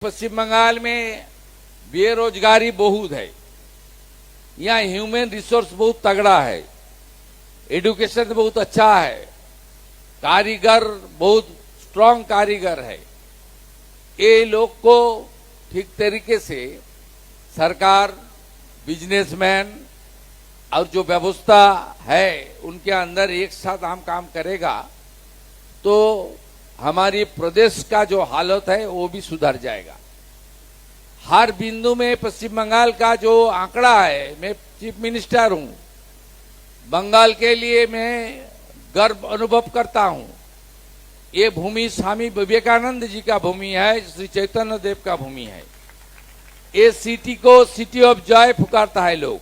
पश्चिम बंगाल में बेरोजगारी बहुत है। यहाँ ह्यूमन रिसोर्स बहुत तगड़ा है, एजुकेशन बहुत अच्छा है, कारीगर बहुत स्ट्रांग कारीगर है। ये लोग को ठीक तरीके से सरकार, बिजनेसमैन और जो व्यवस्था है उनके अंदर एक साथ हम काम करेगा तो हमारी प्रदेश का जो हालत है वो भी सुधर जाएगा। हर बिंदु में पश्चिम बंगाल का जो आंकड़ा है, मैं चीफ मिनिस्टर हूं, बंगाल के लिए मैं गर्व अनुभव करता हूं। ये भूमि स्वामी विवेकानंद जी का भूमि है, श्री चैतन्य देव का भूमि है। ये सिटी को सिटी ऑफ जॉय पुकारता है लोग,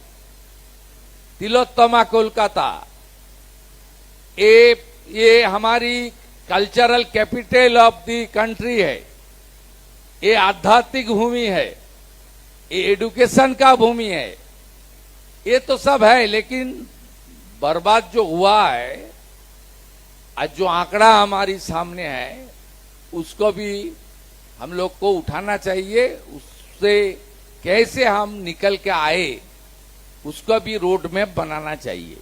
तिलोत्तमा कोलकाता। ये हमारी cultural capital of the country है। ये आध्यात्मिक भूमि है, ये एजुकेशन का भूमि है। ये तो सब है, लेकिन बर्बाद जो हुआ है, आज जो आंकड़ा हमारी सामने है उसको भी हम लोग को उठाना चाहिए। उससे कैसे हम निकल के आए उसका भी रोड मैप बनाना चाहिए।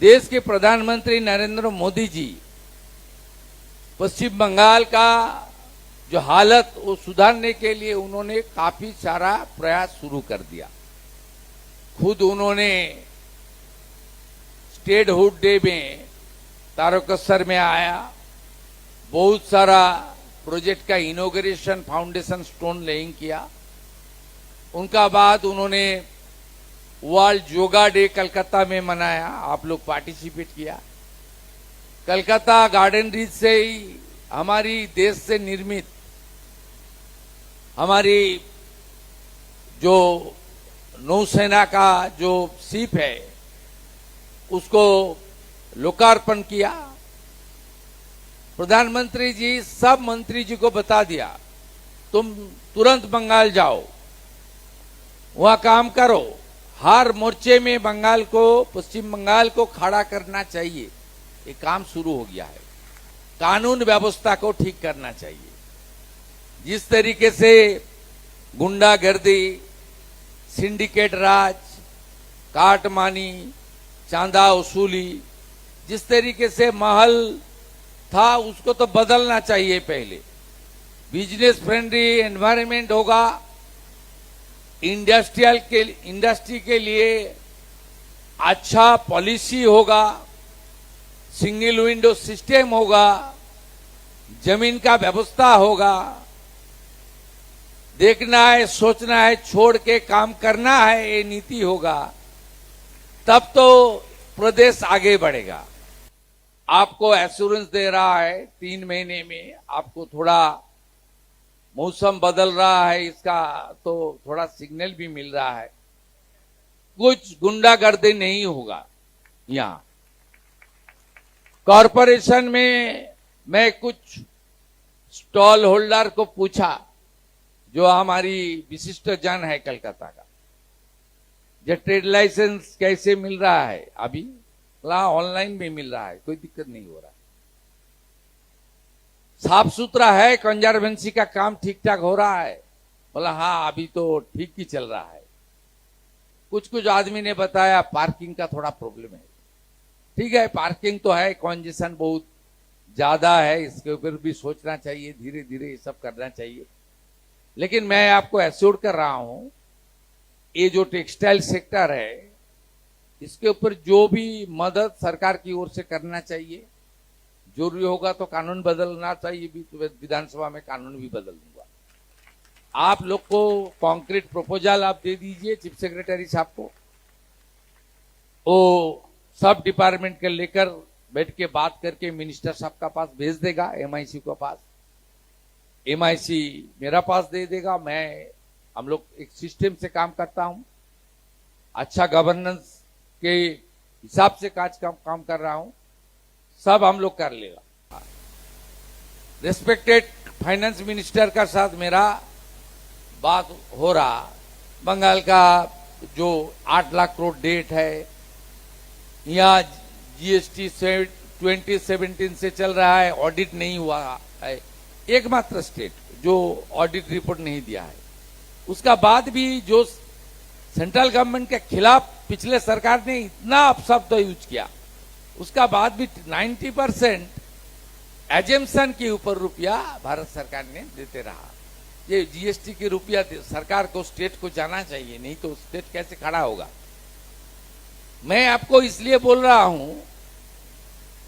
देश के प्रधानमंत्री नरेंद्र मोदी जी पश्चिम बंगाल का जो हालत वो सुधारने के लिए उन्होंने काफी सारा प्रयास शुरू कर दिया। खुद उन्होंने स्टेटहुड डे में तारकेश्वर में आया, बहुत सारा प्रोजेक्ट का इनॉग्रेशन, फाउंडेशन स्टोन लेइंग किया। उनका बाद उन्होंने वर्ल्ड योगा डे कलकत्ता में मनाया, आप लोग पार्टिसिपेट किया। कलकत्ता गार्डन रीच से ही हमारी देश से निर्मित हमारी जो नौसेना का जो शिप है उसको लोकार्पण किया। प्रधानमंत्री जी सब मंत्री जी को बता दिया, तुम तुरंत बंगाल जाओ, वहां काम करो। हर मोर्चे में बंगाल को, पश्चिम बंगाल को खड़ा करना चाहिए। ये काम शुरू हो गया है। कानून व्यवस्था को ठीक करना चाहिए। जिस तरीके से गुंडागर्दी, सिंडिकेट राज, काटमानी, चांदा वसूली, जिस तरीके से माहौल था उसको तो बदलना चाहिए। पहले बिजनेस फ्रेंडली एनवायरनमेंट होगा, इंडस्ट्री के लिए अच्छा पॉलिसी होगा, सिंगल विंडो सिस्टम होगा, जमीन का व्यवस्था होगा। देखना है, सोचना है, छोड़ के काम करना है, ये नीति होगा, तब तो प्रदेश आगे बढ़ेगा। आपको एश्योरेंस दे रहा है 3 महीने में आपको थोड़ा मौसम बदल रहा है, इसका तो थोड़ा सिग्नल भी मिल रहा है। कुछ गुंडागर्दी नहीं होगा। यहां कॉरपोरेशन में मैं कुछ स्टॉल होल्डर को पूछा, जो हमारी विशिष्ट जन है कलकत्ता का, जो ट्रेड लाइसेंस कैसे मिल रहा है। अभी ऑनलाइन में मिल रहा है, कोई दिक्कत नहीं हो रहा। साफ सुथरा है, कंजर्वेंसी का काम ठीक ठाक हो रहा है। बोला हाँ अभी तो ठीक ही चल रहा है। कुछ आदमी ने बताया पार्किंग का थोड़ा प्रॉब्लम है। ठीक है, पार्किंग तो है, कॉन्जेशन बहुत ज्यादा है, इसके ऊपर भी सोचना चाहिए, धीरे धीरे ये सब करना चाहिए। लेकिन मैं आपको एश्योर कर रहा हूं, ये जो टेक्सटाइल सेक्टर है इसके ऊपर जो भी मदद सरकार की ओर से करना चाहिए, जरूरी होगा तो कानून बदलना चाहिए भी, तो विधानसभा में कानून भी बदल दूंगा। आप लोग को कॉन्क्रीट प्रपोजल आप दे दीजिए चीफ सेक्रेटरी साहब को, वो सब डिपार्टमेंट के लेकर बैठ के बात करके मिनिस्टर साहब का पास भेज देगा, एमआईसी को पास, एमआईसी मेरा पास दे देगा। हम लोग एक सिस्टम से काम करता हूं, अच्छा गवर्नेंस के हिसाब से काम कर रहा हूं, सब हम लोग कर लेगा। रेस्पेक्टेड फाइनेंस मिनिस्टर का साथ मेरा बात हो रहा, बंगाल का जो 8 लाख करोड़ डेट है, यहाँ जीएसटी से 2017 से चल रहा है, ऑडिट नहीं हुआ है, एकमात्र स्टेट जो ऑडिट रिपोर्ट नहीं दिया है। उसका बाद भी जो सेंट्रल गवर्नमेंट के खिलाफ पिछले सरकार ने इतना अपशब्द यूज किया, उसका बाद भी 90% एजेम्पशन के ऊपर रुपया भारत सरकार ने देते रहा। ये जीएसटी की रुपया सरकार को, स्टेट को जाना चाहिए, नहीं तो स्टेट कैसे खड़ा होगा। मैं आपको इसलिए बोल रहा हूं,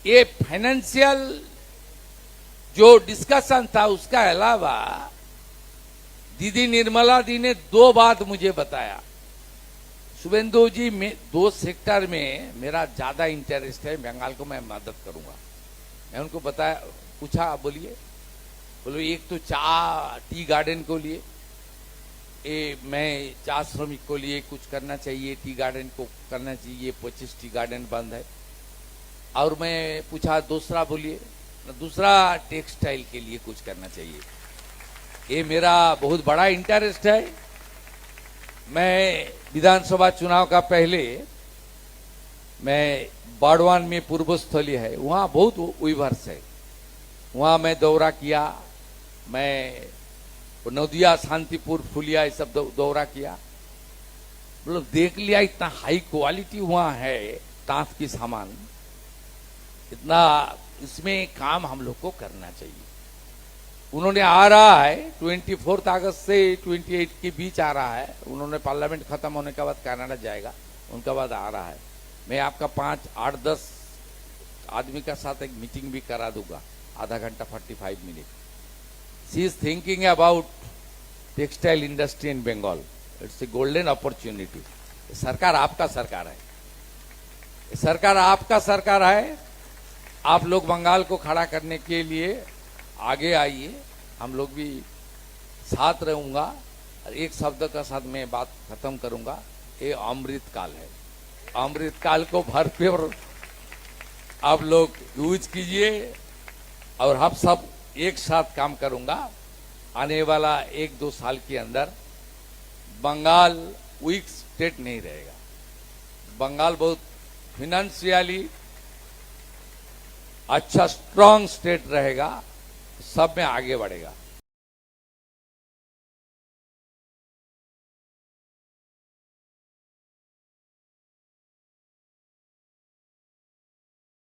ये फाइनेंशियल जो डिस्कशन था उसका अलावा दीदी निर्मला दी ने 2 बात मुझे बताया। शुभेंदु जी, में 2 सेक्टर में मेरा ज्यादा इंटरेस्ट है, बंगाल को मैं मदद करूंगा। मैं उनको बताया, पूछा, बोलिए। बोलो एक तो टी गार्डन को लिए, मैं चा श्रमिक को लिए कुछ करना चाहिए, टी गार्डन को करना चाहिए, 25 टी गार्डन बंद है। और मैं पूछा दूसरा, बोलिए। दूसरा टेक्सटाइल के लिए कुछ करना चाहिए। ये मेरा बहुत बड़ा इंटरेस्ट है। मैं विधानसभा चुनाव का पहले मैं बाड़वान में पूर्वस्थली है, वहां बहुत वीवर्स है, वहां मैं दौरा किया। मैं नदिया, शांतिपुर, फुलिया, ये सब दौरा किया। मतलब देख लिया, इतना हाई क्वालिटी वहां है तांत की सामान, इतना इसमें काम हम लोग को करना चाहिए। उन्होंने आ रहा है 24 अगस्त से 28 के बीच आ रहा है। उन्होंने पार्लियामेंट खत्म होने के बाद कनाडा जाएगा, उनके बाद आ रहा है। मैं आपका 5, 8, 10 आदमी का साथ एक मीटिंग भी करा दूंगा, आधा घंटा 45 minute. She is thinking about textile industry in Bengal. It's a golden opportunity. सरकार आपका सरकार है, सरकार आपका सरकार है। आप लोग बंगाल को खड़ा करने के लिए आगे आइए, हम लोग भी साथ रहूंगा। और एक शब्द का साथ मैं बात खत्म करूंगा, ये अमृत काल है। अमृत काल को भरपूर आप लोग यूज कीजिए और हम सब एक साथ काम करूंगा। आने वाला 1-2 साल के अंदर बंगाल वीक स्टेट नहीं रहेगा। बंगाल बहुत फाइनेंशियली अच्छा स्ट्रांग स्टेट रहेगा, सब में आगे बढ़ेगा।